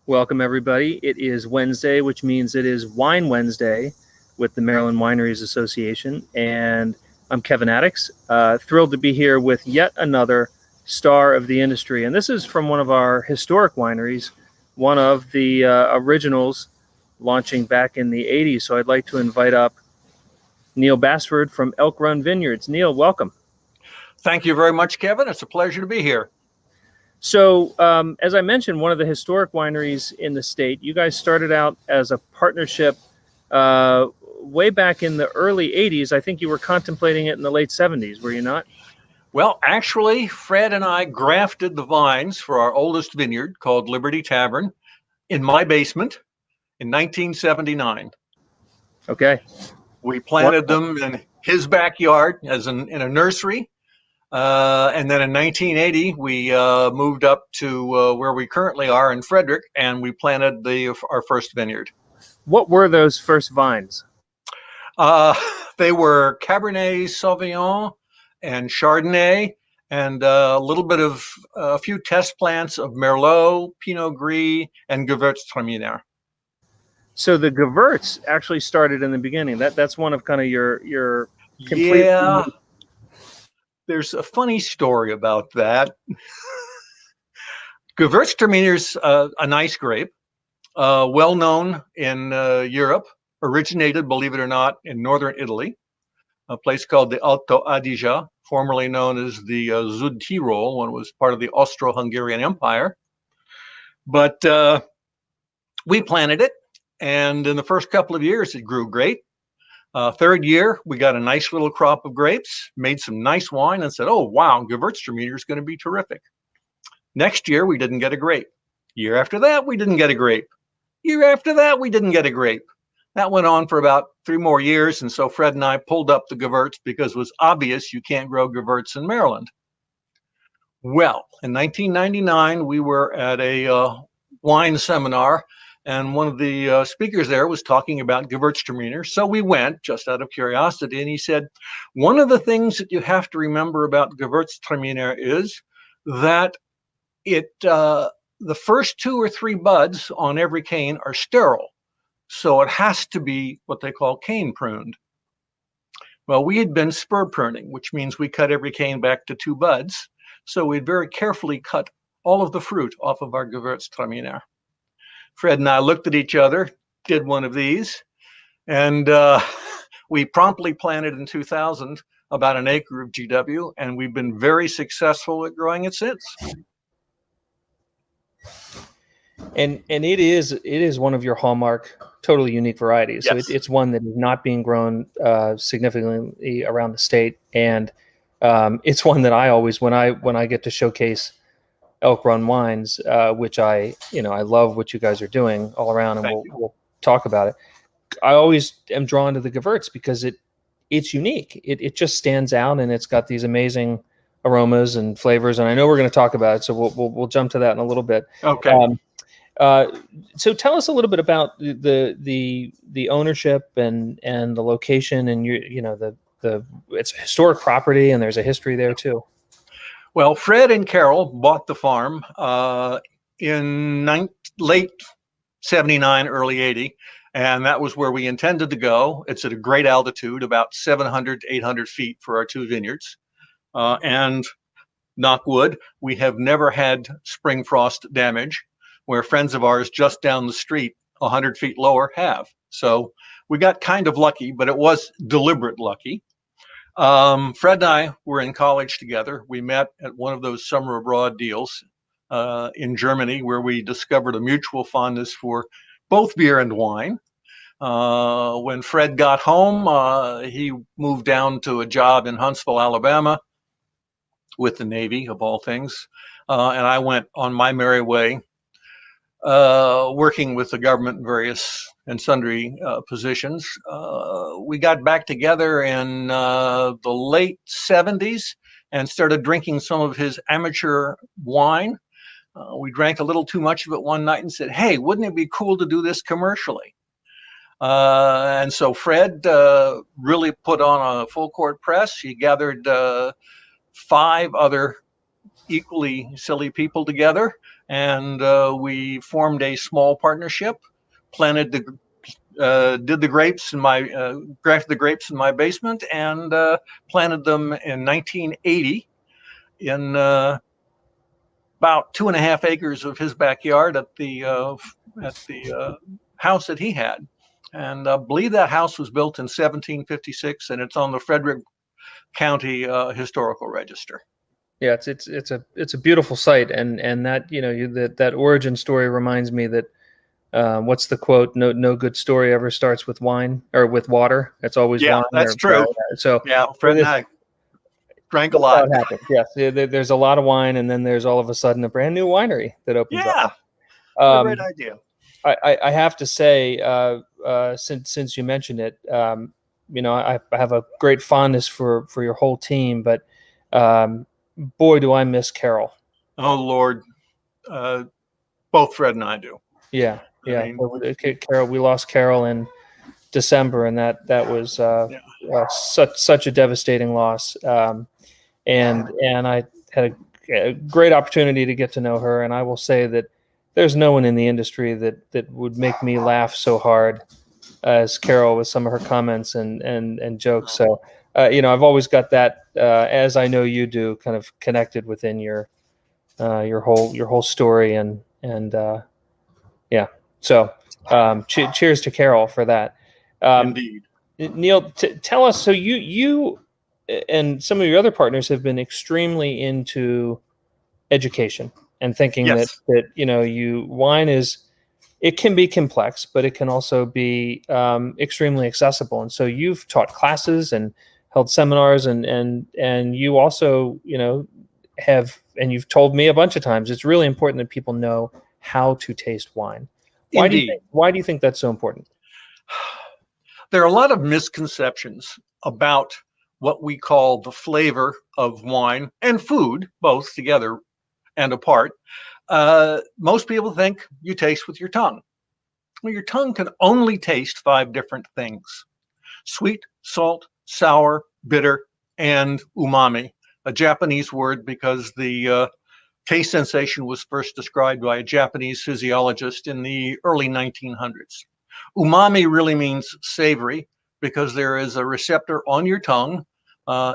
Welcome, everybody. It is Wednesday, which means it is Wine Wednesday with the Maryland Wineries Association. And I'm Kevin Addix, thrilled to be here with yet another star of the industry. And this is from one of our historic wineries, one of the originals launching back in the 80s. So I'd like to invite up Neill Bassford from Elk Run Vineyards. Neill, welcome. Thank you very much, Kevin. It's a pleasure to be here. So, as I mentioned, one of the historic wineries in the state. You guys started out as a partnership way back in the early 80s. I think you were contemplating it in the late 70s, were you not? Well, actually, Fred and I grafted the vines for our oldest vineyard called Liberty Tavern in my basement in 1979. Okay. We planted them in his backyard in a nursery. And then in 1980, we moved up to where we currently are in Frederick, and we planted our first vineyard. What were those first vines? They were Cabernet Sauvignon and Chardonnay, and a few test plants of Merlot, Pinot Gris, and Gewürztraminer. So the Gewürz actually started in the beginning. That's one of kind of your complete. Yeah. There's a funny story about that. Gewürztraminer's a nice grape, well known in Europe, originated, believe it or not, in northern Italy, a place called the Alto Adige, formerly known as the Südtirol, when it was part of the Austro-Hungarian Empire. But we planted it, and in the first couple of years, it grew great. Third year, we got a nice little crop of grapes, made some nice wine, and said, oh, wow, Gewürztraminer is going to be terrific. Next year, we didn't get a grape. Year after that, we didn't get a grape. Year after that, we didn't get a grape. That went on for about 3 more years, and so Fred and I pulled up the Gewürz because it was obvious you can't grow Gewürz in Maryland. Well, in 1999, we were at a wine seminar, and one of the speakers there was talking about Gewürztraminer. So we went just out of curiosity, and he said, one of the things that you have to remember about Gewürztraminer is that the first 2 or 3 buds on every cane are sterile. So it has to be what they call cane pruned. Well, we had been spur pruning, which means we cut every cane back to 2 buds. So we'd very carefully cut all of the fruit off of our Gewürztraminer. Fred and I looked at each other, did one of these, and we promptly planted in 2000 about an acre of GW, and we've been very successful at growing it since. And it is one of your hallmark, totally unique varieties. Yes. So it's one that is not being grown significantly around the state, and it's one that I always, when I get to showcase Elk Run wines, which I love what you guys are doing all around, and we'll talk about it. I always am drawn to the Gewürz because it's unique. It just stands out, and it's got these amazing aromas and flavors. And I know we're going to talk about it, so we'll jump to that in a little bit. Okay. So tell us a little bit about the ownership and the location, and it's a historic property, and there's a history there too. Well, Fred and Carol bought the farm in late 79, early 80, and that was where we intended to go. It's at a great altitude, about 700 to 800 feet for our 2 vineyards. And knock wood, we have never had spring frost damage, where friends of ours just down the street, 100 feet lower, have. So we got kind of lucky, but it was deliberate lucky. Fred and I were in college together. We met at one of those summer abroad deals in Germany, where we discovered a mutual fondness for both beer and wine. When Fred got home, he moved down to a job in Huntsville, Alabama, with the Navy, of all things. And I went on my merry way, working with the government in various and sundry positions. We got back together in the late 70s and started drinking some of his amateur wine. We drank a little too much of it one night and said, hey, wouldn't it be cool to do this commercially? And so Fred really put on a full court press. He gathered 5 other equally silly people together and we formed a small partnership, planted did the grapes in my grafted the grapes in my basement, and planted them in 1980 in about 2.5 acres of his backyard at the house that he had. And I believe that house was built in 1756, and it's on the Frederick County Historical Register. Yeah, it's a beautiful site, and that that origin story reminds me that what's the quote? No good story ever starts with wine or with water. It's always Yeah, wine. that's true. So yeah, Fred and I drank a that's how lot. it happens. Yes, there's a lot of wine, and then there's all of a sudden a brand new winery that opens up. Yeah, what a great idea. I have to say, since you mentioned it, I have a great fondness for your whole team, but boy, do I miss Carol. Oh Lord, both Fred and I do. Yeah, yeah. I mean, Carol, we lost Carol in December, and that was yeah. such a devastating loss. And I had a great opportunity to get to know her, and I will say that there's no one in the industry that would make me laugh so hard as Carol with some of her comments and jokes. So I've always got that, as I know you do, kind of connected within your whole story, and yeah. So cheers to Carol for that. Indeed. Neill, tell us. So you and some of your other partners have been extremely into education and thinking Yes. that wine is, it can be complex, but it can also be extremely accessible. And so you've taught classes and held seminars, and you also have, and you've told me a bunch of times, it's really important that people know how to taste wine. Why do you think that's so important? There are a lot of misconceptions about what we call the flavor of wine and food, both together and apart. Most people think you taste with your tongue. Well, your tongue can only taste 5 different things: sweet, salt, sour, bitter, and umami, a Japanese word because the taste sensation was first described by a Japanese physiologist in the early 1900s. Umami really means savory because there is a receptor on your tongue,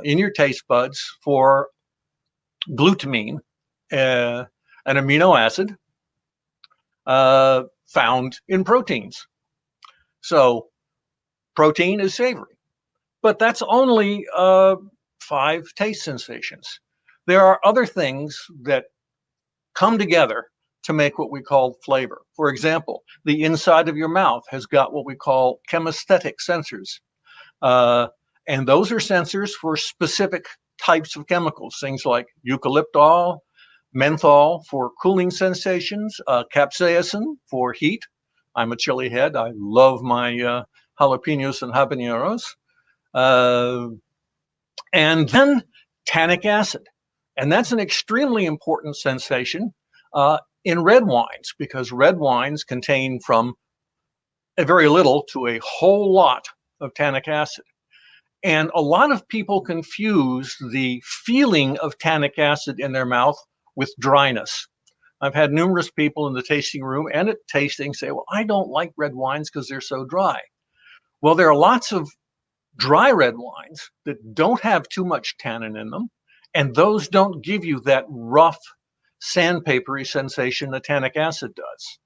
in your taste buds, for glutamine, an amino acid found in proteins. So protein is savory, but that's only 5 taste sensations. There are other things that come together to make what we call flavor. For example, the inside of your mouth has got what we call chemesthetic sensors. And those are sensors for specific types of chemicals, things like eucalyptol, menthol for cooling sensations, capsaicin for heat. I'm a chili head. I love my jalapenos and habaneros. And then tannic acid. And that's an extremely important sensation in red wines, because red wines contain from a very little to a whole lot of tannic acid. And a lot of people confuse the feeling of tannic acid in their mouth with dryness. I've had numerous people in the tasting room and at tasting say, well, I don't like red wines because they're so dry. Well, there are lots of dry red wines that don't have too much tannin in them, and those don't give you that rough, sandpapery sensation that tannic acid does.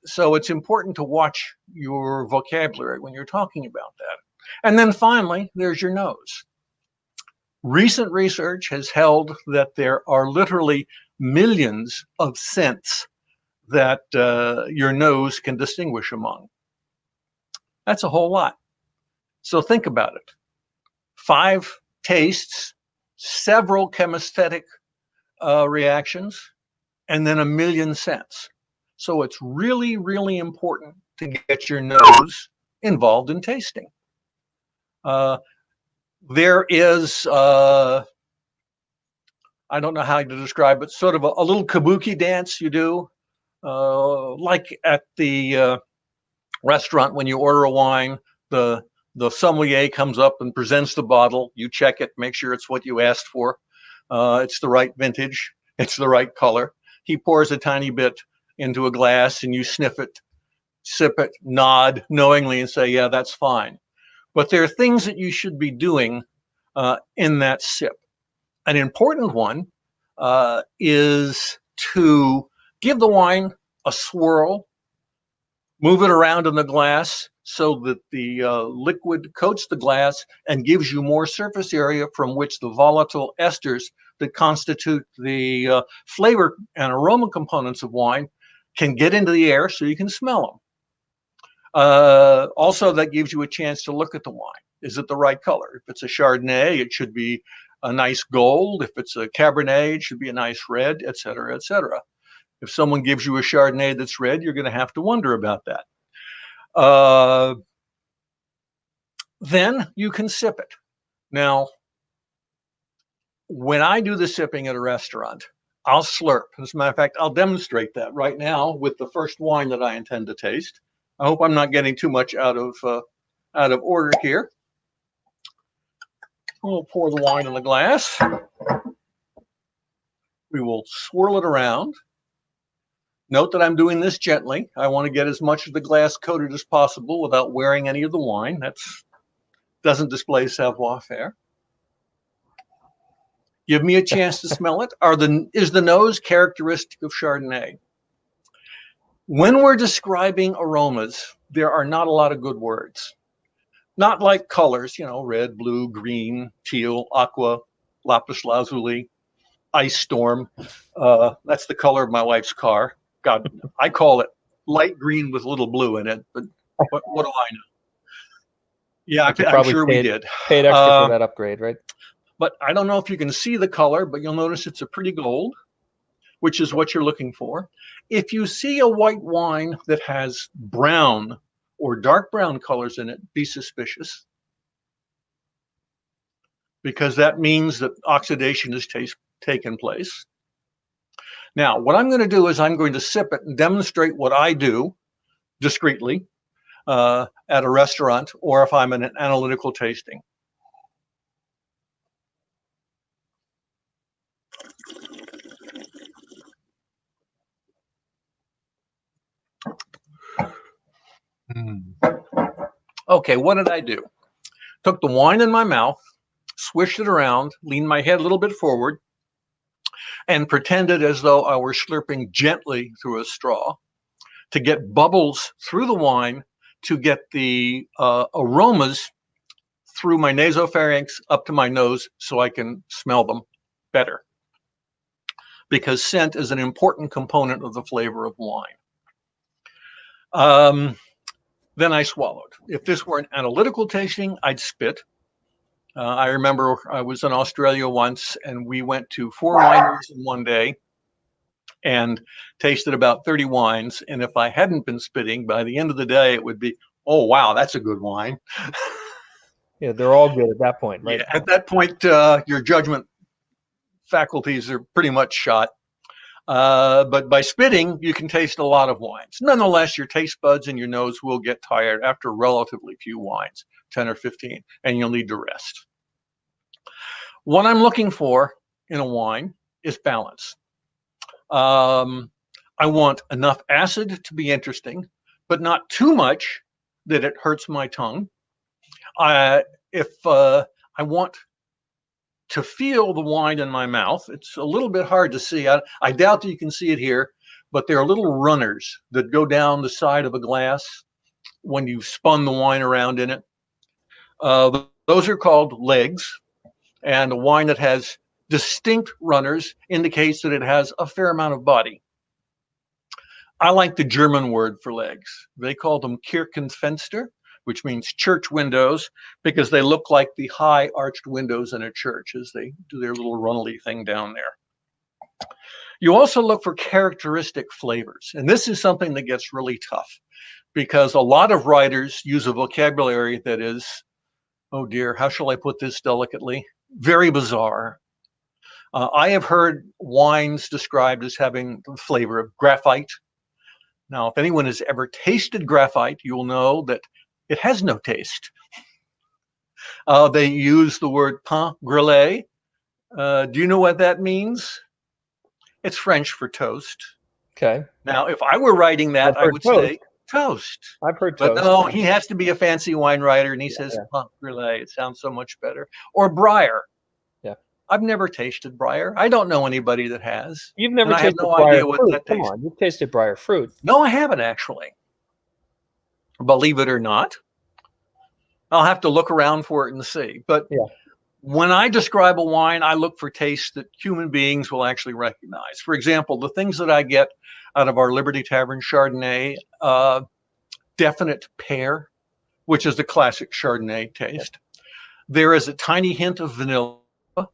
So it's important to watch your vocabulary when you're talking about that. And then finally, there's your nose. Recent research has held that there are literally millions of scents that your nose can distinguish among. That's a whole lot. So think about it. 5 tastes, several chemesthetic reactions, and then 1 million scents. So it's really, really important to get your nose involved in tasting. There is, I don't know how to describe it, sort of a little kabuki dance you do, like at the restaurant when you order a wine, the sommelier comes up and presents the bottle. You check it, make sure it's what you asked for. It's the right vintage. it's the right color. He pours a tiny bit into a glass and you sniff it, sip it, nod knowingly and say, yeah, that's fine. But there are things that you should be doing in that sip. An important one is to give the wine a swirl, move it around in the glass so that the liquid coats the glass and gives you more surface area from which the volatile esters that constitute the flavor and aroma components of wine can get into the air so you can smell them. Also, that gives you a chance to look at the wine. Is it the right color? If it's a Chardonnay, it should be a nice gold. If it's a Cabernet, it should be a nice red, et cetera, et cetera. If someone gives you a Chardonnay that's red, you're going to have to wonder about that. Then you can sip it. Now, when I do the sipping at a restaurant, I'll slurp. As a matter of fact, I'll demonstrate that right now with the first wine that I intend to taste. I hope I'm not getting too much out of order here. We'll pour the wine in the glass. We will swirl it around. Note that I'm doing this gently. I want to get as much of the glass coated as possible without wearing any of the wine. That doesn't display savoir-faire. Give me a chance to smell it. Is the nose characteristic of Chardonnay? When we're describing aromas, there are not a lot of good words. Not like colors, red, blue, green, teal, aqua, lapis lazuli, ice storm. That's the color of my wife's car. God, I call it light green with little blue in it, but what do I know? Yeah, I'm sure we did. Paid extra for that upgrade, right? But I don't know if you can see the color, but you'll notice it's a pretty gold, which is what you're looking for. If you see a white wine that has brown or dark brown colors in it, be suspicious, because that means that oxidation has taken place. Now, what I'm going to do is I'm going to sip it and demonstrate what I do discreetly at a restaurant or if I'm in an analytical tasting. Okay, what did I do? Took the wine in my mouth, swished it around, leaned my head a little bit forward, and pretended as though I were slurping gently through a straw to get bubbles through the wine, to get the aromas through my nasopharynx up to my nose so I can smell them better. Because scent is an important component of the flavor of wine. Then I swallowed. If this were an analytical tasting, I'd spit. I remember I was in Australia once and we went to 4 wineries in one day and tasted about 30 wines. And if I hadn't been spitting, by the end of the day, it would be, oh, wow, that's a good wine. Yeah, they're all good at that point, right? Yeah, at that point, your judgment faculties are pretty much shot. But by spitting, you can taste a lot of wines. Nonetheless, your taste buds and your nose will get tired after relatively few wines, 10 or 15, and you'll need to rest. What I'm looking for in a wine is balance. I want enough acid to be interesting, but not too much that it hurts my tongue. If I want to feel the wine in my mouth, it's a little bit hard to see. I doubt that you can see it here, but there are little runners that go down the side of a glass when you've spun the wine around in it. Those are called legs, and a wine that has distinct runners indicates that it has a fair amount of body. I like the German word for legs. They call them Kirchenfenster, which means church windows, because they look like the high arched windows in a church as they do their little runnely thing down there. You also look for characteristic flavors. And this is something that gets really tough because a lot of writers use a vocabulary that is, oh dear, how shall I put this delicately? Very bizarre. I have heard wines described as having the flavor of graphite. Now, if anyone has ever tasted graphite, you will know that it has no taste. They use the word pain grelé. Do you know what that means? It's French for toast. Okay. Now, if I were writing that, I would say toast. I've heard But toast. no, he has to be a fancy wine writer, and he says, really, it sounds so much better. Or Briar. Yeah. I've never tasted Briar. I don't know anybody that has. You've never and I have tasted no briar idea what fruit. that Come tastes. on, you've tasted briar fruit. No, I haven't actually. Believe it or not. I'll have to look around for it and see. But when I describe a wine, I look for tastes that human beings will actually recognize. For example, the things that I get out of our Liberty Tavern Chardonnay, definite pear, which is the classic Chardonnay taste. There is a tiny hint of vanilla,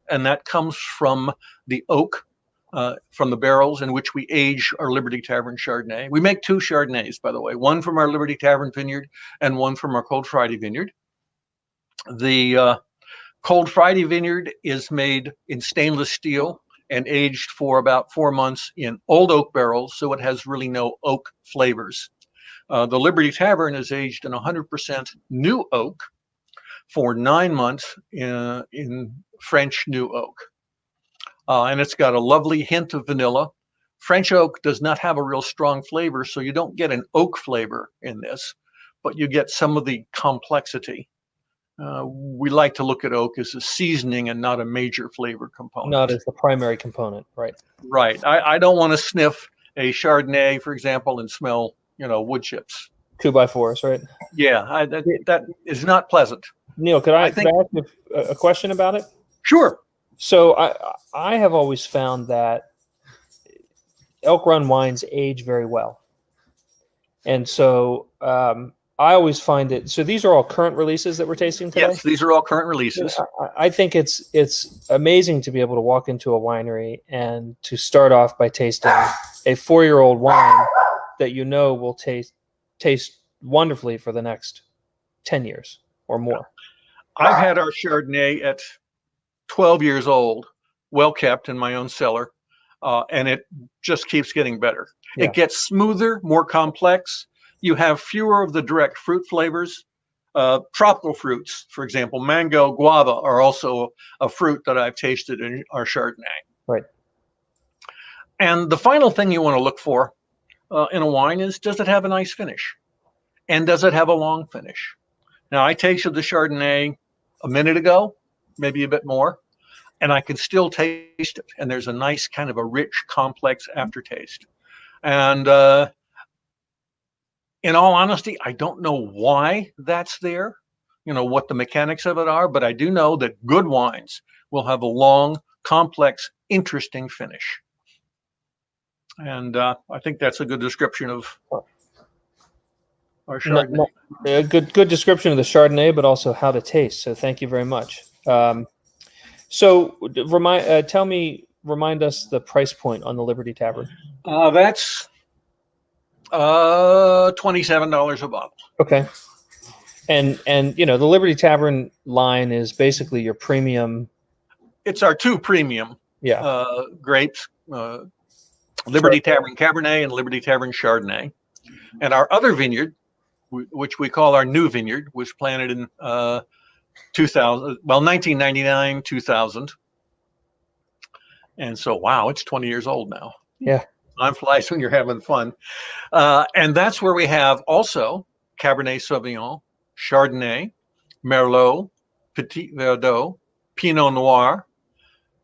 and that comes from the oak, from the barrels in which we age our Liberty Tavern Chardonnay. We make 2 Chardonnays, by the way, one from our Liberty Tavern vineyard and one from our Cold Friday vineyard. The Cold Friday vineyard is made in stainless steel and aged for about 4 months in old oak barrels, so it has really no oak flavors. The Liberty Tavern is aged in 100% new oak for 9 months in French new oak. And it's got a lovely hint of vanilla. French oak does not have a real strong flavor, so you don't get an oak flavor in this, but you get some of the complexity. We like to look at oak as a seasoning and not a major flavor component. Not as the primary component, right? Right. I don't want to sniff a Chardonnay, for example, and smell, wood chips. 2x4s, right? Yeah, that is not pleasant. Neill, could I ask you a question about it? Sure. So I have always found that Elk Run wines age very well. And so I always find it. So these are all current releases that we're tasting today? Yes, these are all current releases. I think it's amazing to be able to walk into a winery and to start off by tasting a 4-year-old wine that will taste wonderfully for the next 10 years or more. I've had our Chardonnay at 12 years old, well kept in my own cellar, and it just keeps getting better. Yeah. It gets smoother, more complex. You have fewer of the direct fruit flavors. Tropical fruits, for example, mango, guava, are also a fruit that I've tasted in our Chardonnay. Right. And the final thing you want to look for in a wine is, does it have a nice finish? And does it have a long finish? Now, I tasted the Chardonnay a minute ago, maybe a bit more, and I can still taste it. And there's a nice kind of a rich, complex aftertaste. And in all honesty, I don't know why that's there, what the mechanics of it are, but I do know that good wines will have a long, complex, interesting finish. And I think that's a good description of our Chardonnay. A good description of the Chardonnay, but also how to taste. So thank you very much. So remind us the price point on the Liberty Tavern. That's $27 a bottle. Okay. And the Liberty Tavern line is basically your premium. It's our 2 premium grapes, Liberty Tavern Cabernet and Liberty Tavern Chardonnay. And our other vineyard, which we call our new vineyard, was planted in 1999, 2000. And so, wow, it's 20 years old now. Yeah. Time flies when you're having fun. And that's where we have also Cabernet Sauvignon, Chardonnay, Merlot, Petit, Verdot, Pinot Noir,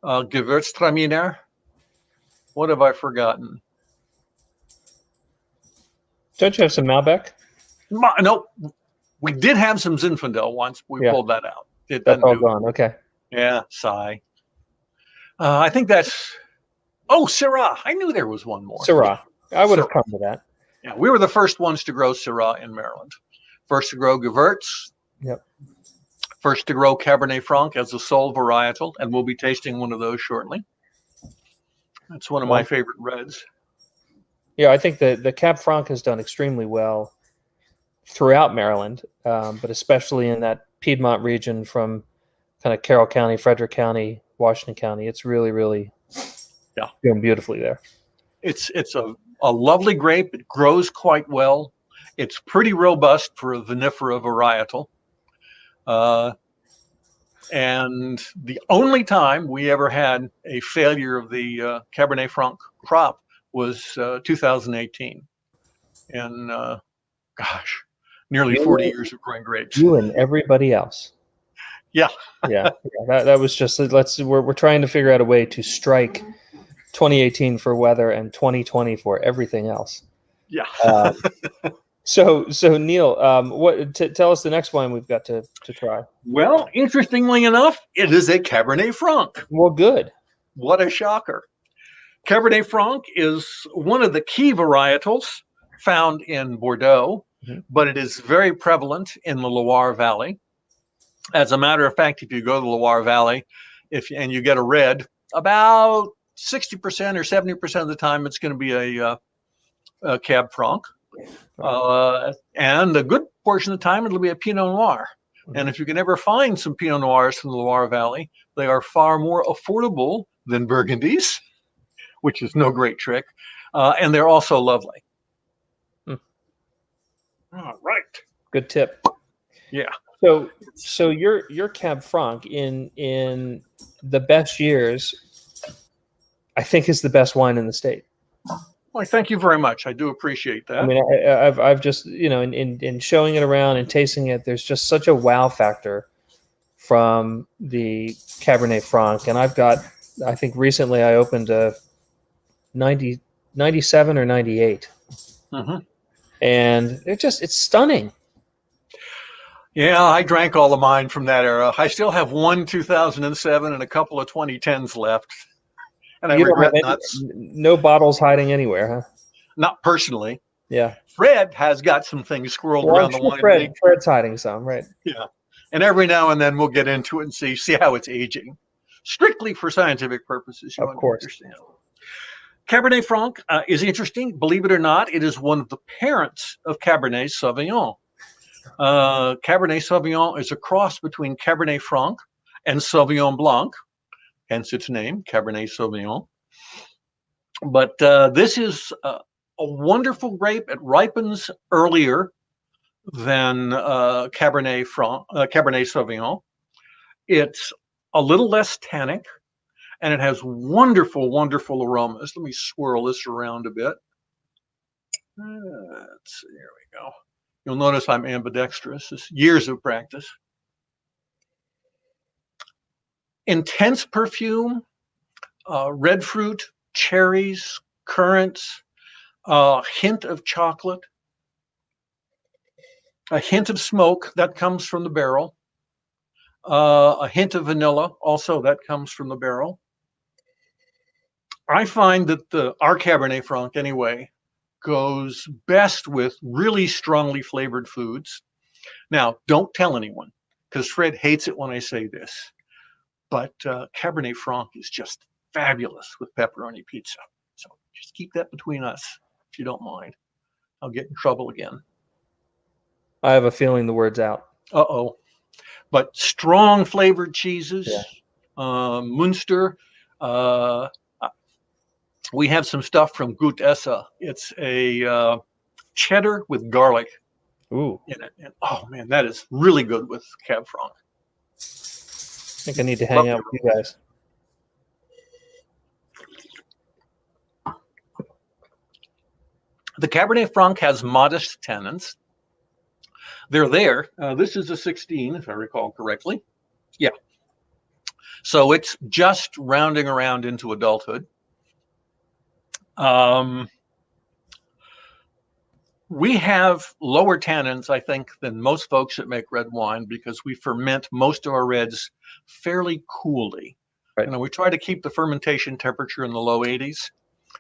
Gewürztraminer. What have I forgotten? Don't you have some Malbec? No, we did have some Zinfandel once. We pulled that out. That's all gone. Okay. Yeah, sigh. I think that's... Oh, Syrah. I knew there was one more. Syrah. I would have come to that. Yeah, we were the first ones to grow Syrah in Maryland. First to grow Gewürz. Yep. First to grow Cabernet Franc as a sole varietal, and we'll be tasting one of those shortly. That's one of my favorite reds. Yeah, I think the Cab Franc has done extremely well throughout Maryland, but especially in that Piedmont region from kind of Carroll County, Frederick County, Washington County. It's really, really doing beautifully there. It's a lovely grape. It grows quite well. It's pretty robust for a vinifera varietal. And the only time we ever had a failure of the Cabernet Franc crop was 2018. And gosh, nearly 40 You, years of growing grapes. you and everybody else. Yeah. Yeah. That was just, we're trying to figure out a way to strike 2018 for weather and 2020 for everything else. Yeah. So Neill, tell us the next wine we've got to try. Well, interestingly enough, it is a Cabernet Franc. Well, good. What a shocker. Cabernet Franc is one of the key varietals found in Bordeaux, but it is very prevalent in the Loire Valley. As a matter of fact, if you go to the Loire Valley, and you get a red, about 60% or 70% of the time, it's going to be a Cab Franc. And a good portion of the time, it'll be a Pinot Noir. And if you can ever find some Pinot Noirs from the Loire Valley, they are far more affordable than Burgundies, which is no great trick. And they're also lovely. All right. Good tip. Yeah. So your Cab Franc in the best years, I think, is the best wine in the state. Well, thank you very much. I do appreciate that. I mean, I've just, in showing it around and tasting it, there's just such a wow factor from the Cabernet Franc. And I think recently I opened a 97 or 98. And it's stunning. Yeah, I drank all of mine from that era. I still have one 2007 and a couple of 2010s left. And I regret no bottles hiding anywhere, huh? Not personally. Yeah. Fred has got some things squirreled around the wine. Fred's hiding some, right? Yeah. And every now and then we'll get into it and see how it's aging. Strictly for scientific purposes, you understand. Cabernet Franc is interesting. Believe it or not, it is one of the parents of Cabernet Sauvignon. Cabernet Sauvignon is a cross between Cabernet Franc and Sauvignon Blanc, hence its name, Cabernet Sauvignon. But this is a wonderful grape. It ripens earlier than Cabernet Sauvignon. It's a little less tannic, and it has wonderful, wonderful aromas. Let me swirl this around a bit. Let's see, here we go. You'll notice I'm ambidextrous. It's years of practice. Intense perfume, red fruit, cherries, currants, a hint of chocolate, a hint of smoke that comes from the barrel, a hint of vanilla, also that comes from the barrel. I find that our Cabernet Franc, anyway, goes best with really strongly flavored foods. Now, don't tell anyone, because Fred hates it when I say this, but Cabernet Franc is just fabulous with pepperoni pizza. So just keep that between us, if you don't mind. I'll get in trouble again. I have a feeling the word's out. Uh-oh. But strong flavored cheeses, Munster. We have some stuff from Gut Esse. It's a cheddar with garlic in it. And oh man, that is really good with Cab Franc. I think I need to hang out with you guys. The Cabernet Franc has modest tannins. They're there. This is a 16, if I recall correctly. Yeah. So it's just rounding around into adulthood. We have lower tannins, I think, than most folks that make red wine because we ferment most of our reds fairly coolly. Right. We try to keep the fermentation temperature in the low 80s.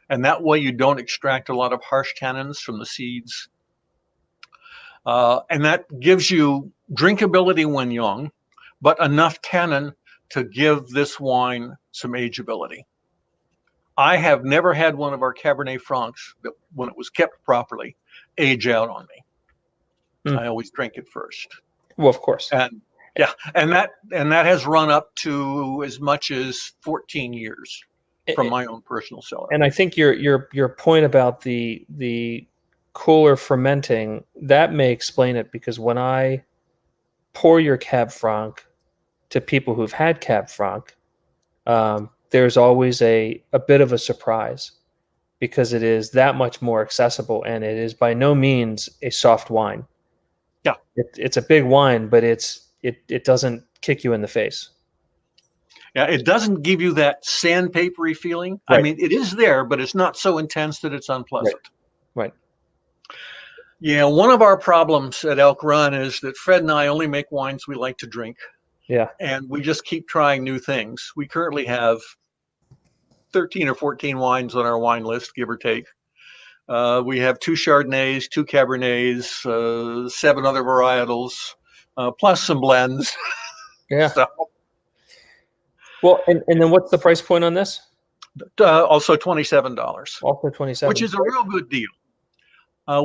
And that way you don't extract a lot of harsh tannins from the seeds. And that gives you drinkability when young, but enough tannin to give this wine some ageability. I have never had one of our Cabernet Francs that, when it was kept properly, age out on me. I always drink it first. Well, of course. And yeah, and that has run up to as much as 14 years from my own personal cellar. And I think your point about the cooler fermenting, that may explain it, because when I pour your Cab Franc, to people who've had Cab Franc, there's always a bit of a surprise because it is that much more accessible, and it is by no means a soft wine. Yeah. It's a big wine, but it doesn't kick you in the face. Yeah, it doesn't give you that sandpapery feeling. Right. I mean, it is there, but it's not so intense that it's unpleasant. Right. Yeah, one of our problems at Elk Run is that Fred and I only make wines we like to drink, Yeah. and we just keep trying new things. We currently have 13 or 14 wines on our wine list, give or take. We have 2 Chardonnays, 2 Cabernets, 7 other varietals, plus some blends. Yeah. So, Well, and then what's the price point on this? also $27, Also 27. which is a real good deal.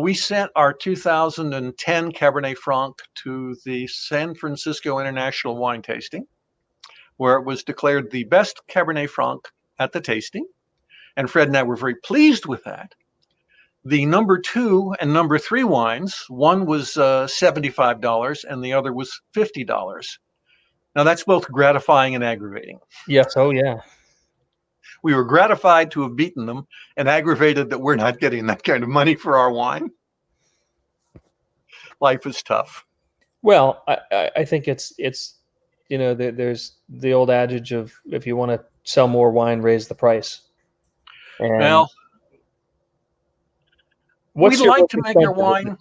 We sent our 2010 Cabernet Franc to the San Francisco International Wine Tasting, where it was declared the best Cabernet Franc at the tasting. And Fred and I were very pleased with that. The number 2 and number 3 wines, one was $75 and the other was $50. Now that's both gratifying and aggravating. Yes. Oh, yeah. We were gratified to have beaten them and aggravated that we're not getting that kind of money for our wine. Life is tough. Well, I think it's there's the old adage of if you want to sell more wine, raise the price. And Well, what's we'd your like most to make our expensive? wine.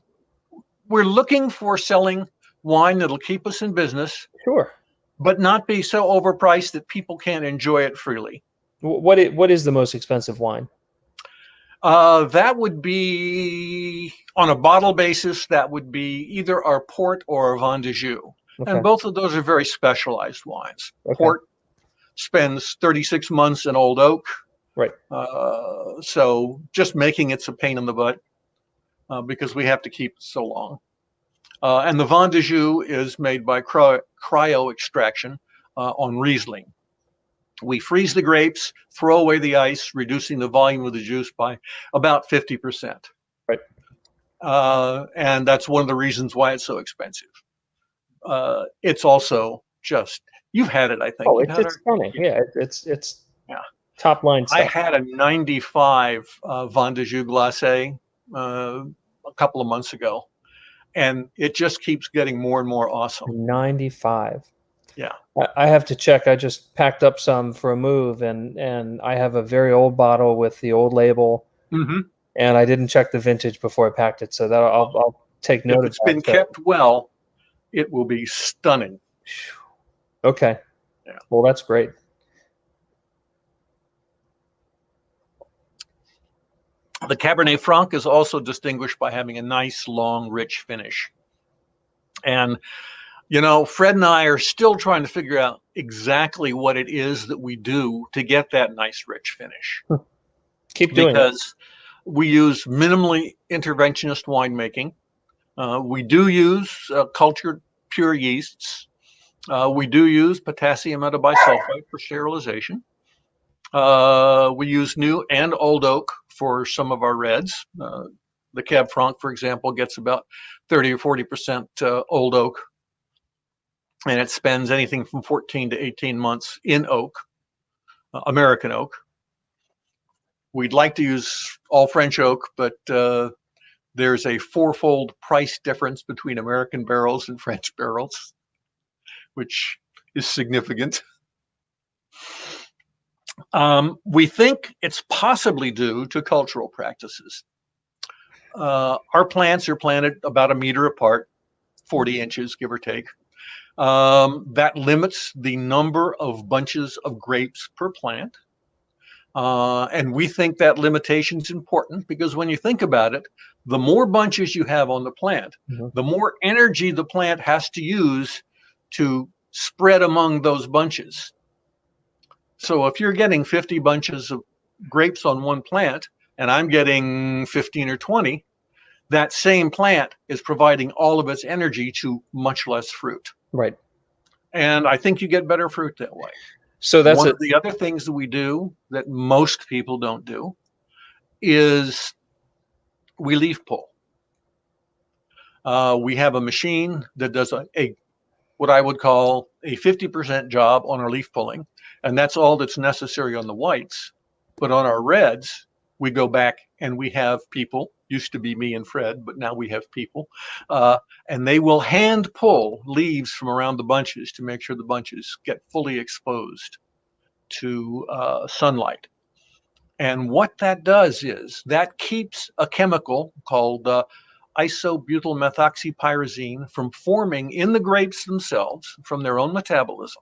We're looking for selling wine that'll keep us in business, Sure. but not be so overpriced that people can't enjoy it freely. What is the most expensive wine? That would be on a bottle basis. That would be either our port or our Vin de Jus, Okay. and both of those are very specialized wines. Okay. Port spends 36 months in old oak, Right. so just making it's a pain in the butt because we have to keep it so long. And the Vin de Jus is made by cryo extraction on Riesling. We freeze the grapes, throw away the ice, reducing the volume of the juice by about 50%. Right. And that's one of the reasons why it's so expensive. It's also just, you've had it, I think. Oh, You've had it's stunning. Yeah, it's Yeah. top line I stuff. had a 95 Vin de Jus glacé a couple of months ago, and it just keeps getting more and more awesome. 95. Yeah. I have to check. I just packed up some for a move, and I have a very old bottle with the old label, Mm-hmm. and I didn't check the vintage before I packed it, so that I'll take note If of it's that. been kept well, it will be stunning. Okay. Yeah. Well, that's great. The Cabernet Franc is also distinguished by having a nice, long, rich finish. And, Fred and I are still trying to figure out exactly what it is that we do to get that nice, rich finish. Keep doing it. Because we use minimally interventionist winemaking. We do use cultured pure yeasts. We do use potassium metabisulfite for sterilization. We use new and old oak for some of our reds. The Cab Franc, for example, gets about 30 or 40% old oak, and it spends anything from 14 to 18 months in oak, American oak. We'd like to use all French oak, but there's a 4-fold price difference between American barrels and French barrels, which is significant. We think it's possibly due to cultural practices. Our plants are planted about a meter apart, 40 inches, give or take. That limits the number of bunches of grapes per plant. And we think that limitation is important because when you think about it, the more bunches you have on the plant, the more energy the plant has to use to spread among those bunches. So if you're getting 50 bunches of grapes on one plant and I'm getting 15 or 20, that same plant is providing all of its energy to much less fruit. Right. And I think you get better fruit that way. So that's one of the other things that we do that most people don't do is we leaf pull. We have a machine that does a what I would call a 50% job on our leaf pulling, and that's all that's necessary on the whites. But on our reds, we go back and we have people, used to be me and Fred, but now we have people, and they will hand pull leaves from around the bunches to make sure the bunches get fully exposed to sunlight. And what that does is that keeps a chemical called isobutylmethoxypyrazine from forming in the grapes themselves from their own metabolism.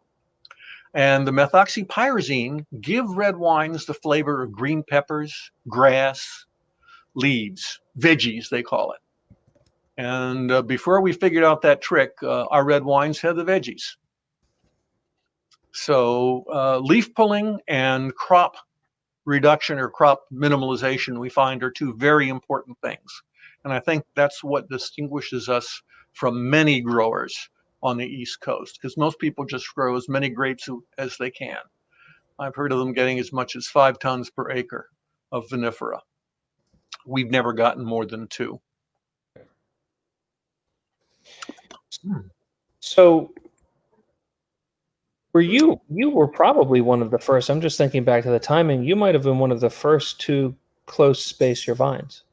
And the methoxypyrazine give red wines the flavor of green peppers, grass, leaves, veggies, they call it. And before we figured out that trick, our red wines had the veggies. So leaf pulling and crop reduction or crop minimalization, we find, are two very important things. And I think that's what distinguishes us from many growers on the East Coast, because most people just grow as many grapes as they can. I've heard of them getting as much as 5 tons per acre of vinifera. We've never gotten more than 2. So you were probably one of the first. I'm just thinking back to the timing. You might have been one of the first to close space your vines.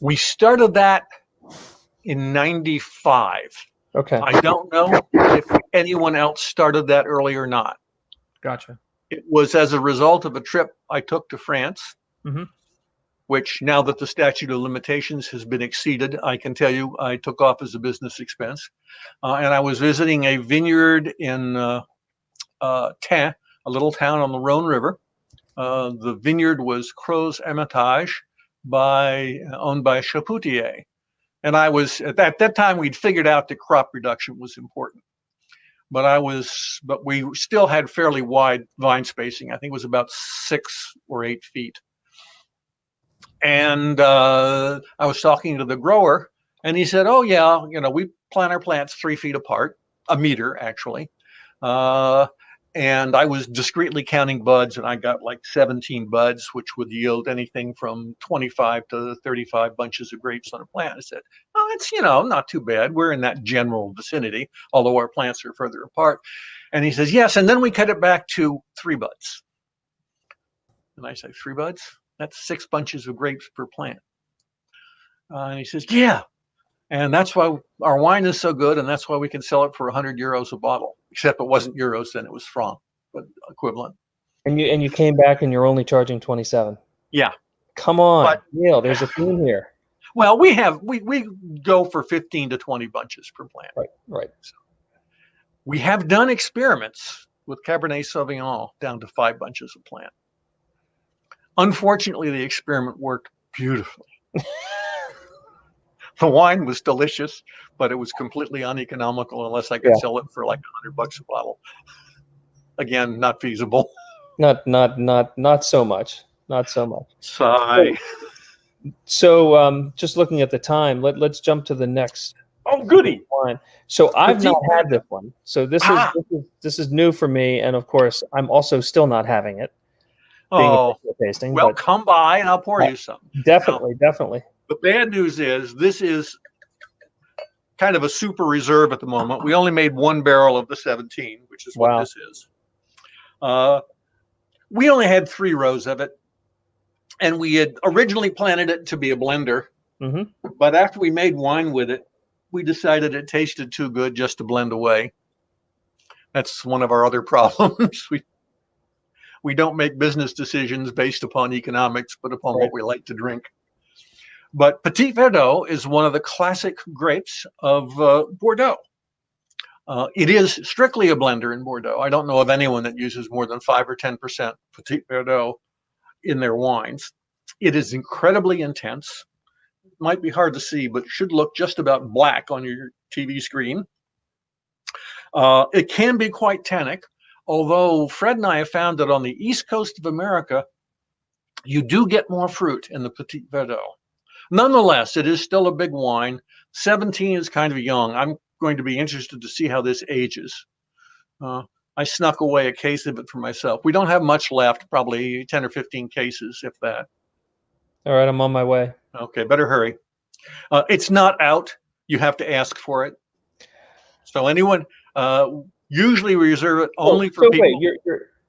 We started that in 95. Okay. I don't know if anyone else started that early or not. Gotcha. It was as a result of a trip I took to France, which, now that the statute of limitations has been exceeded, I can tell you I took off as a business expense. And I was visiting a vineyard in Tain, a little town on the Rhone River. The vineyard was Crozes Hermitage, owned by Chapoutier. And I was, at that time, we'd figured out that crop reduction was important. But we still had fairly wide vine spacing. I think it was about 6 or 8 feet. And I was talking to the grower, and he said, "Oh yeah, we plant our plants 3 feet apart, a meter actually." And I was discreetly counting buds, and I got like 17 buds, which would yield anything from 25 to 35 bunches of grapes on a plant. I said, "Oh, it's not too bad. We're in that general vicinity, although our plants are further apart." And he says, "Yes, and then we cut it back to 3 buds." And I say, 3 buds? That's 6 bunches of grapes per plant. And he says, "Yeah. And that's why our wine is so good, and that's why we can sell it for 100 euros a bottle." Except it wasn't euros then, it was franc, but equivalent. And you came back and you're only charging 27. Yeah. Come on, Neill, there's a theme here. Well, we go for 15 to 20 bunches per plant. Right. So we have done experiments with Cabernet Sauvignon down to 5 bunches a plant. Unfortunately, the experiment worked beautifully. The wine was delicious, but it was completely uneconomical unless I could sell it for like $100 a bottle. Again, not feasible. Not so much. Not so much. Sigh. So just looking at the time, let's jump to the next. Oh, goody. Wine. So I've not had this one. So this is new for me, and of course, I'm also still not having it. Tasting, well, come by and I'll pour you some. Definitely. The bad news is this is kind of a super reserve at the moment. We only made 1 barrel of the 17, which is what this is. We only had 3 rows of it, and we had originally planted it to be a blender. But after we made wine with it, we decided it tasted too good just to blend away. That's one of our other problems. We don't make business decisions based upon economics, but upon what we like to drink. But Petit Verdot is one of the classic grapes of Bordeaux. It is strictly a blender in Bordeaux. I don't know of anyone that uses more than 5 or 10% Petit Verdot in their wines. It is incredibly intense. It might be hard to see, but it should look just about black on your TV screen. It can be quite tannic, although Fred and I have found that on the East Coast of America, you do get more fruit in the Petit Verdot. Nonetheless, it is still a big wine. 17 is kind of young. I'm going to be interested to see how this ages. I snuck away a case of it for myself. We don't have much left, probably 10 or 15 cases, if that. All right, I'm on my way. Okay, better hurry. It's not out. you have to ask for it. So anyone, usually we reserve it only for people. Wait,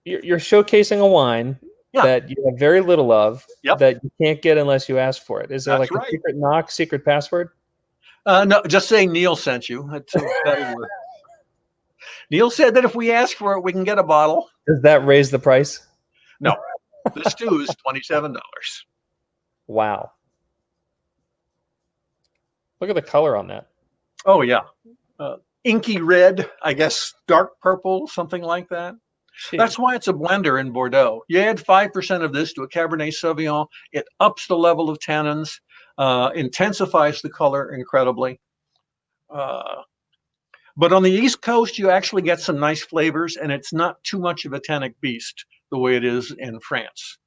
you're showcasing a wine that you have very little of that you can't get unless you ask for it. Is there like a secret knock, secret password? No, just saying Neill sent you. That'll work. Neill said that if we ask for it, we can get a bottle. Does that raise the price? No. This too is $27. Wow. Look at the color on that. Oh, yeah. Inky red, I guess dark purple, something like that. Jeez. That's why it's a blender in Bordeaux. You add 5% of this to a Cabernet Sauvignon, it ups the level of tannins, intensifies the color incredibly. But on the East Coast, you actually get some nice flavors, and it's not too much of a tannic beast the way it is in France.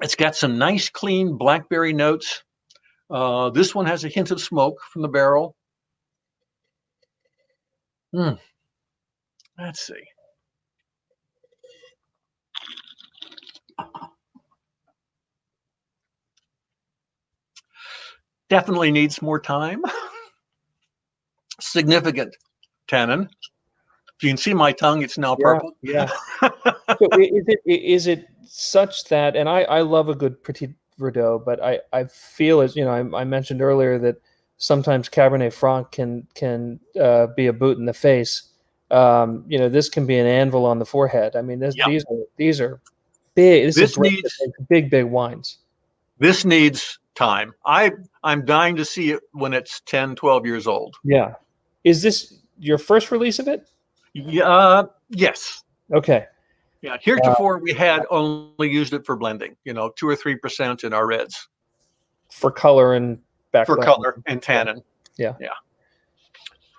It's got some nice, clean blackberry notes. This one has a hint of smoke from the barrel. Let's see. Definitely needs more time. Significant tannin. If you can see my tongue, it's now purple. Yeah. So is it such that, and I love a good Petit Verdot, but I feel, as you know, I mentioned earlier that sometimes Cabernet Franc can be a boot in the face. This can be an anvil on the forehead. I mean, these are big. This needs big wines. This needs time. I'm dying to see it when it's 10, 12 years old. Yeah. Is this your first release of it? Yes. Okay. Yeah. Heretofore, we had only used it for blending, 2 or 3% in our reds. For color and background. For color and tannin. Yeah. Yeah.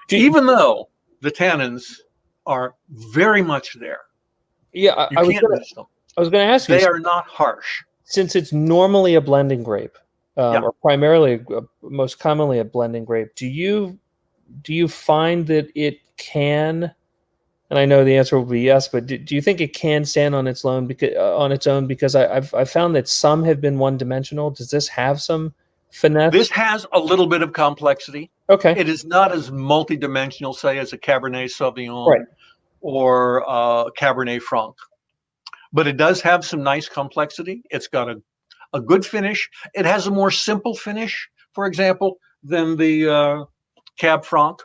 Even though the tannins are very much there. Yeah. I was going to ask you. They are not harsh. Since it's normally a blending grape, or primarily, most commonly a blending grape, do you find that it can, and I know the answer will be yes, but do you think it can stand on its own? Because I've found that some have been one-dimensional. Does this have some finesse? This has a little bit of complexity. Okay. It is not as multi-dimensional, say, as a Cabernet Sauvignon or Cabernet Franc. But it does have some nice complexity. It's got a good finish. It has a more simple finish, for example, than the Cab Franc.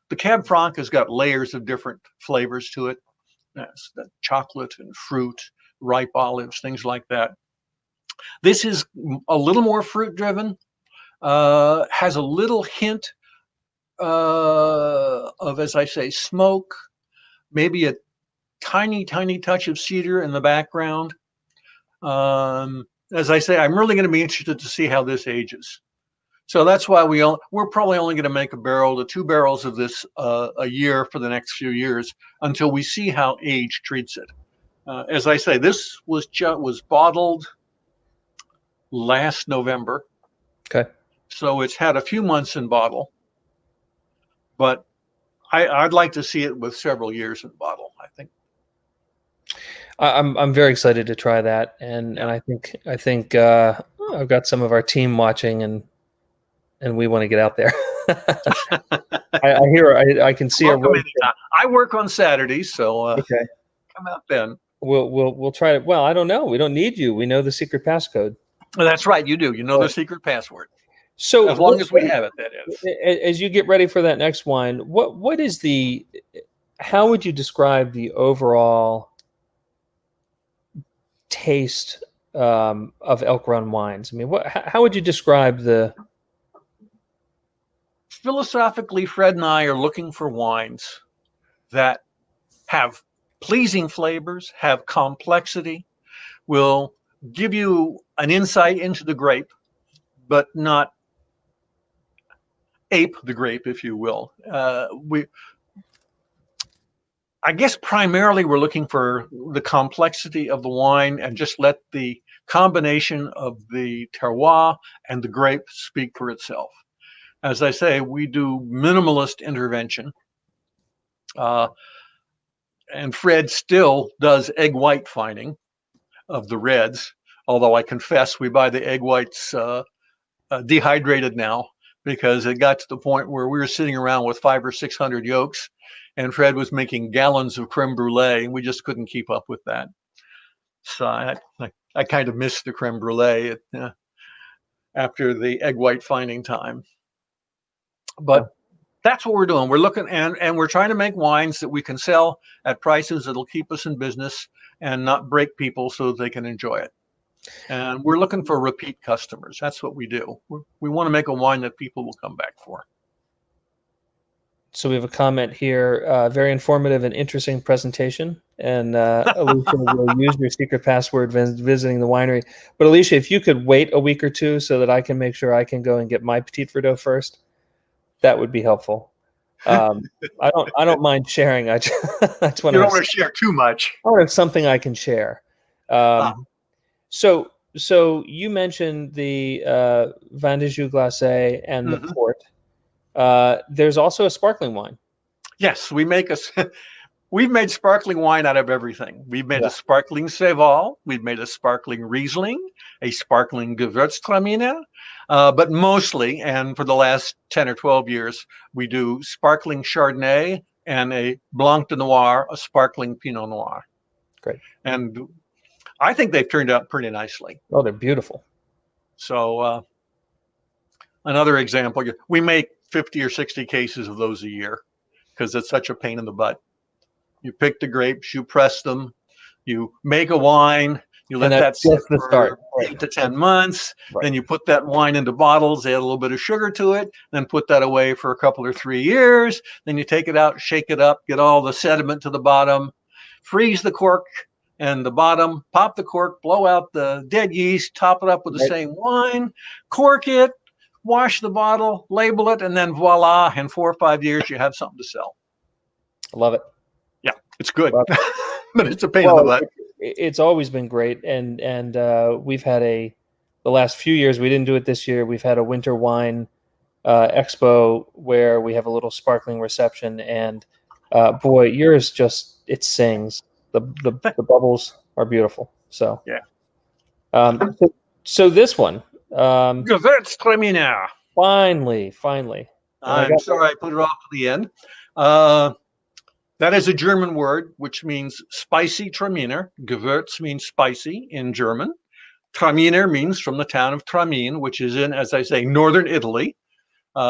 The Cab Franc has got layers of different flavors to it. That's the chocolate and fruit, ripe olives, things like that. This is a little more fruit driven, has a little hint of, as I say, smoke, maybe a tiny touch of cedar in the background. As I say, I'm really going to be interested to see how this ages. So that's why we're probably only going to make a barrel to 2 barrels of this a year for the next few years until we see how age treats it. As I say, this was bottled last November. Okay. So it's had a few months in bottle, but I'd like to see it with several years in bottle, I think. I'm very excited to try that, and I think I've got some of our team watching, and we want to get out there. I can see I work on Saturdays, so okay. Come out then. We'll try it. Well, I don't know. We don't need you. We know the secret passcode. That's right. You do. You know the secret password. So as long as we have it, that is. As you get ready for that next wine, how would you describe the overall taste of Elk Run wines? I mean, how would you describe the? Philosophically, Fred and I are looking for wines that have pleasing flavors, have complexity, will give you an insight into the grape, but not ape the grape, if you will. I guess primarily we're looking for the complexity of the wine and just let the combination of the terroir and the grape speak for itself. As I say, we do minimalist intervention. And Fred still does egg white fining of the reds, although I confess we buy the egg whites dehydrated now because it got to the point where we were sitting around with 500 or 600 yolks, and Fred was making gallons of creme brulee, and we just couldn't keep up with that. So I kind of missed the creme brulee after the egg white finding time. But that's what we're doing. We're looking and we're trying to make wines that we can sell at prices that'll keep us in business and not break people so that they can enjoy it. And we're looking for repeat customers. That's what we do. We want to make a wine that people will come back for. So we have a comment here, very informative and interesting presentation. And Alicia will use your secret password visiting the winery. But Alicia, if you could wait a week or two so that I can make sure I can go and get my Petit Verdot first, that would be helpful. I don't mind sharing. I just want you don't want to share too much. I want to have something I can share. So you mentioned the Vin de Jus glacé and the port. There's also a sparkling wine. Yes, we've made sparkling wine out of everything. We've made a sparkling Céval, we've made a sparkling Riesling, a sparkling Gewürztraminer, but mostly, and for the last 10 or 12 years, we do sparkling Chardonnay and a Blanc de Noir, a sparkling Pinot Noir. Great. And I think they've turned out pretty nicely. Oh, they're beautiful. So another example, we make 50 or 60 cases of those a year because it's such a pain in the butt. You pick the grapes, you press them, you make a wine, you let that sit for 8 to 10 months, then you put that wine into bottles, add a little bit of sugar to it, then put that away for a couple or 3 years, then you take it out, shake it up, get all the sediment to the bottom, freeze the cork and the bottom, pop the cork, blow out the dead yeast, top it up with the same wine, cork it, wash the bottle, label it, and then voila, in 4 or 5 years, you have something to sell. I love it. Yeah, it's good, but it's a pain in the butt. It's always been great, and we've had the last few years. We didn't do it this year. We've had a winter wine expo where we have a little sparkling reception, and boy, yours it sings. The bubbles are beautiful. So yeah. So this one. Gewürztraminer. Finally. I'm sorry I put it off to the end. That is a German word, which means spicy Traminer. Gewürz means spicy in German. Traminer means from the town of Tramin, which is in, as I say, northern Italy,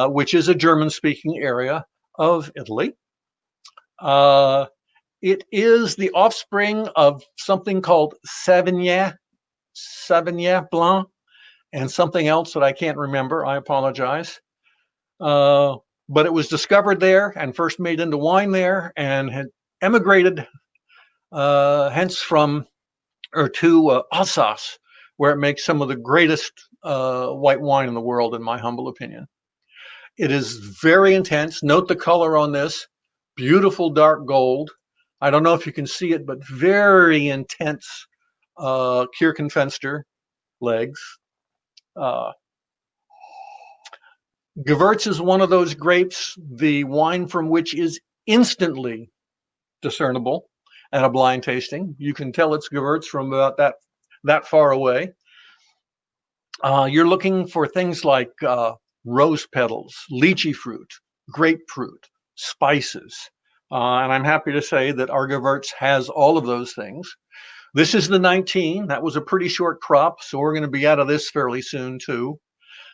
which is a German-speaking area of Italy. It is the offspring of something called Sauvignon Blanc, and something else that I can't remember. I apologize. But it was discovered there and first made into wine there and had emigrated hence to Alsace, where it makes some of the greatest white wine in the world, in my humble opinion. It is very intense. Note the color on this. Beautiful dark gold. I don't know if you can see it, but very intense Kirchenfenster legs. Gewürz is one of those grapes, the wine from which is instantly discernible at a blind tasting. You can tell it's Gewürz from about that far away. You're looking for things like rose petals, lychee fruit, grapefruit, spices. And I'm happy to say that our Gewürz has all of those things. This is the 19. That was a pretty short crop, so we're going to be out of this fairly soon too.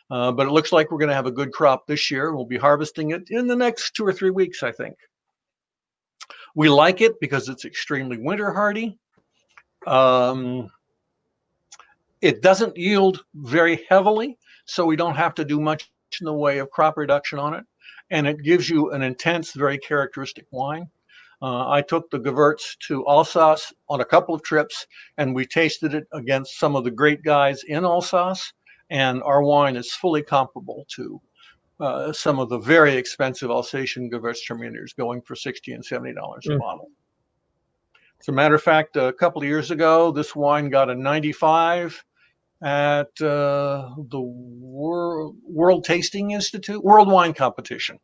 But it looks like we're going to have a good crop this year. We'll be harvesting it in the next 2 or 3 weeks, I think. We like it because it's extremely winter hardy. It doesn't yield very heavily, so we don't have to do much in the way of crop reduction on it. And it gives you an intense, very characteristic wine. I took the Gewürz to Alsace on a couple of trips, and we tasted it against some of the great guys in Alsace. And our wine is fully comparable to some of the very expensive Alsatian Gewürztraminers, going for $60 and $70 a bottle. As a matter of fact, a couple of years ago, this wine got a 95 at the World Tasting Institute, World Wine Competition,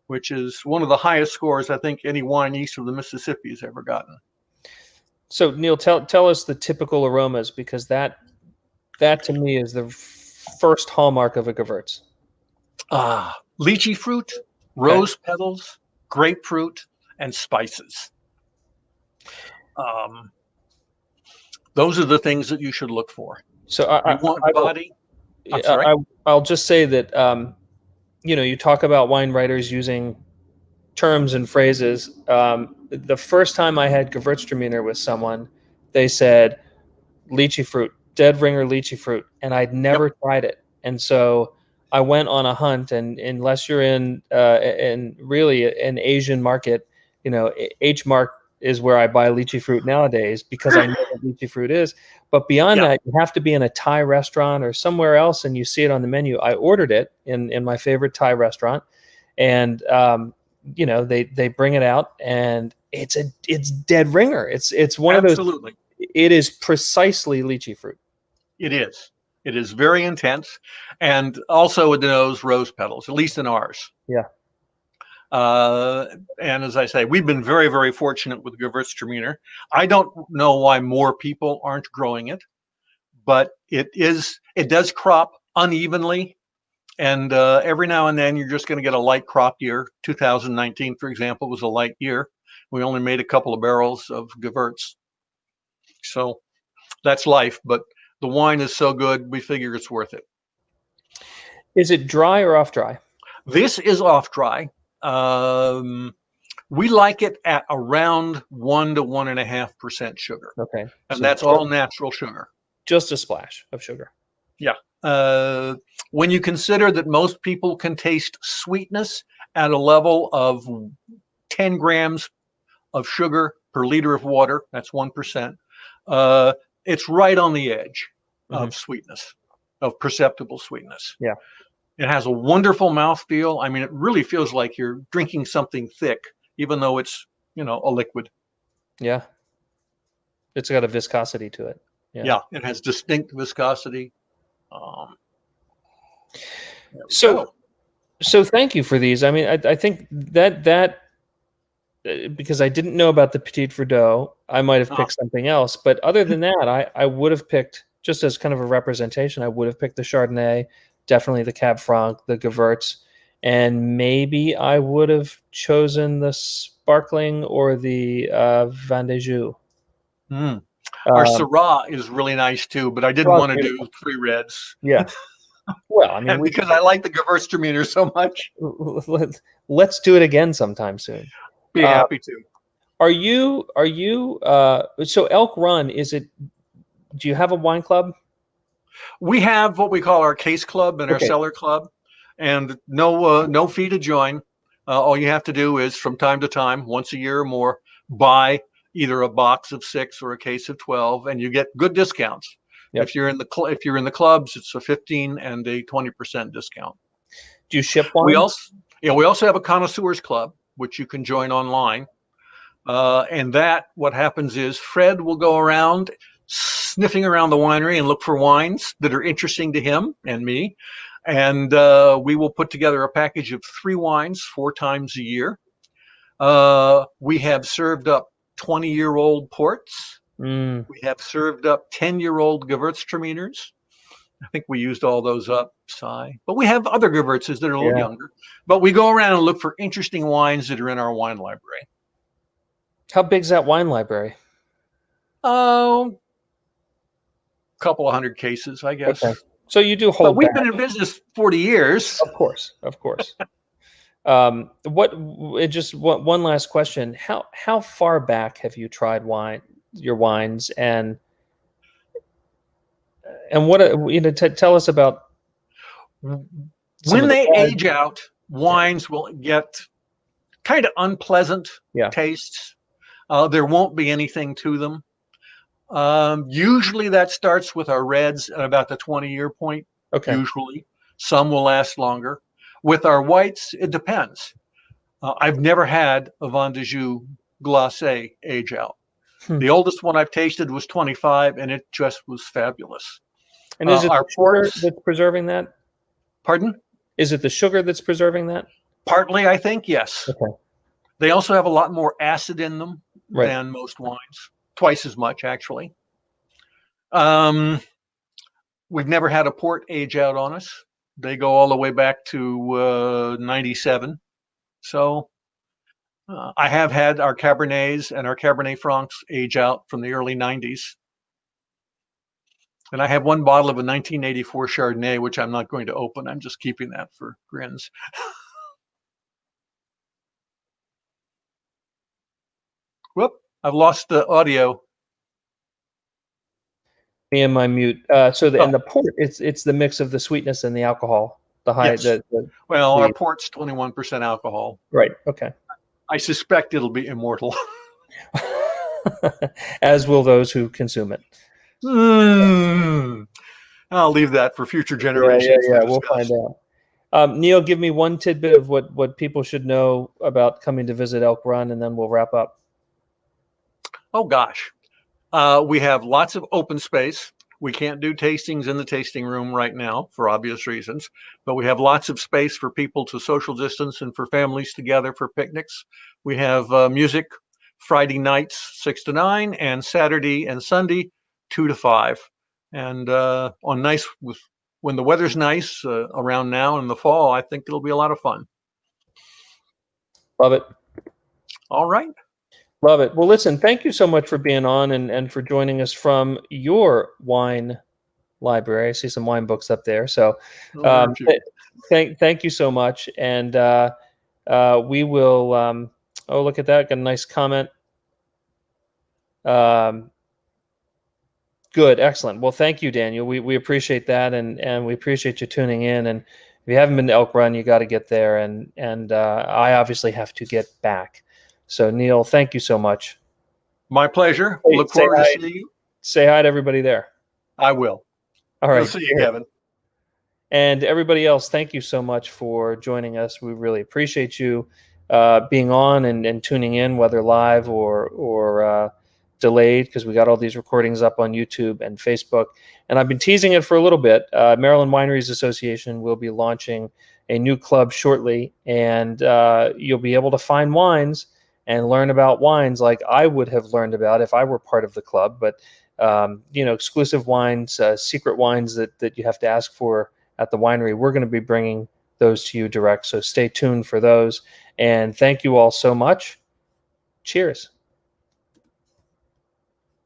which is one of the highest scores I think any wine east of the Mississippi has ever gotten. So Neill, tell us the typical aromas, because that to me is the first hallmark of a Gewürz. Lychee fruit, Okay. rose petals, grapefruit, and spices. Um, those are the things that you should look for. So You want I will, body. I'm sorry. I'll just say that you talk about wine writers using terms and phrases. The first time I had Gewürztraminer with someone, they said lychee fruit, dead ringer lychee fruit, and I'd Yep. never tried it. And so I went on a hunt, and unless you're in really an Asian market, H Mark is where I buy lychee fruit nowadays because I know what lychee fruit is. But beyond Yeah. that, you have to be in a Thai restaurant or somewhere else, and you see it on the menu. I ordered it in my favorite Thai restaurant, and they bring it out, and it's dead ringer. It's one of those. Absolutely. It is precisely lychee fruit. It is. It is very intense, and also it denotes rose petals, at least in ours. Yeah. And as I say, we've been very, very fortunate with Gewürztraminer. I don't know why more people aren't growing it, but it does crop unevenly, and every now and then you're just going to get a light crop year. 2019, for example, was a light year. We only made a couple of barrels of Gewürz, so that's life. But the wine is so good, we figure it's worth it. Is it dry or off dry? This is off dry. We like it at around 1 to 1.5% sugar. Okay. And So that's all natural sugar. just a splash of sugar. Yeah. When you consider that most people can taste sweetness at a level of 10 grams of sugar per liter of water, that's 1%. It's right on the edge of sweetness, of perceptible sweetness. Yeah. It has a wonderful mouthfeel. I mean, it really feels like you're drinking something thick, even though it's, a liquid. Yeah. It's got a viscosity to it. Yeah, it has distinct viscosity. So thank you for these. I mean, I think that because I didn't know about the Petit Verdot, I might have picked something else. But other than that, I would have picked, just as kind of a representation, I would have picked the Chardonnay, definitely the Cab Franc, the Gewürz, and maybe I would have chosen the sparkling or the Vendée. Our Syrah is really nice too, but I didn't want to do 3 reds. Yeah. Well, I mean, because I like the Gewürztraminer so much. Let's do it again sometime soon. Be happy to. Are you so Elk Run, do you have a wine club? We have what we call our case club and our cellar club, and no fee to join. All you have to do is from time to time, once a year or more, buy either a box of 6 or a case of 12, and you get good discounts. Yep. If you're in the clubs, it's a 15 and a 20% discount. Do you ship wine? We also have a connoisseurs club, which you can join online. And what happens is Fred will go around sniffing around the winery and look for wines that are interesting to him and me. And we will put together a package of 3 wines 4 times a year. We have served up 20-year-old ports. We have served up 10-year-old Gewürztraminers. I think we used all those up, but we have other Gewürzes that are a little younger. But we go around and look for interesting wines that are in our wine library. How big's that wine library? Oh, a couple of 100 cases, I guess. Okay. So you do hold. But we've been in business 40 years. Of course. Just one last question. How far back have you tried your wines, and what tell us about when they age out, wines will get kind of unpleasant tastes. There won't be anything to them. Usually that starts with our reds at about the 20-year point. Usually some will last longer. With our whites, it depends. I've never had a Vendée glacé age out. The oldest one I've tasted was 25, and it just was fabulous. And is it the sugar that's preserving that? Pardon? Is it the sugar that's preserving that? Partly, I think, yes. Okay. They also have a lot more acid in them than most wines. Twice as much, actually. We've never had a port age out on us. They go all the way back to 97. So I have had our Cabernets and our Cabernet Francs age out from the early 90s. And I have one bottle of a 1984 Chardonnay, which I'm not going to open. I'm just keeping that for grins. Whoop, I've lost the audio. Me and my mute. And the port, it's the mix of the sweetness and the alcohol. The high. Yes. Our port's 21% alcohol. Right. Okay. I suspect it'll be immortal. As will those who consume it. I'll leave that for future generations. Yeah. We'll find out. Neill, give me one tidbit of what people should know about coming to visit Elk Run, and then we'll wrap up. Oh, gosh. We have lots of open space. We can't do tastings in the tasting room right now for obvious reasons, but we have lots of space for people to social distance and for families together for picnics. We have music Friday nights 6 to 9 and Saturday and Sunday 2 to 5. And when the weather's nice around now in the fall, I think it'll be a lot of fun. Love it. All right. Love it. Well, listen, thank you so much for being on and for joining us from your wine library. I see some wine books up there. So thank you so much. And we will, oh, look at that. Got a nice comment. Good. Excellent. Well, thank you, Daniel. We appreciate that. And we appreciate you tuning in. And if you haven't been to Elk Run, you got to get there. And I obviously have to get back. So, Neill, thank you so much. My pleasure. Look forward to seeing you. Say hi to everybody there. I will. All right. We'll see you, Kevin. And everybody else, thank you so much for joining us. We really appreciate you being on and tuning in, whether live or delayed, because we got all these recordings up on YouTube and Facebook. And I've been teasing it for a little bit. Maryland Wineries Association will be launching a new club shortly, and you'll be able to find wines and learn about wines like I would have learned about if I were part of the club. But, exclusive wines, secret wines that you have to ask for at the winery, we're going to be bringing those to you direct. So stay tuned for those. And thank you all so much. Cheers.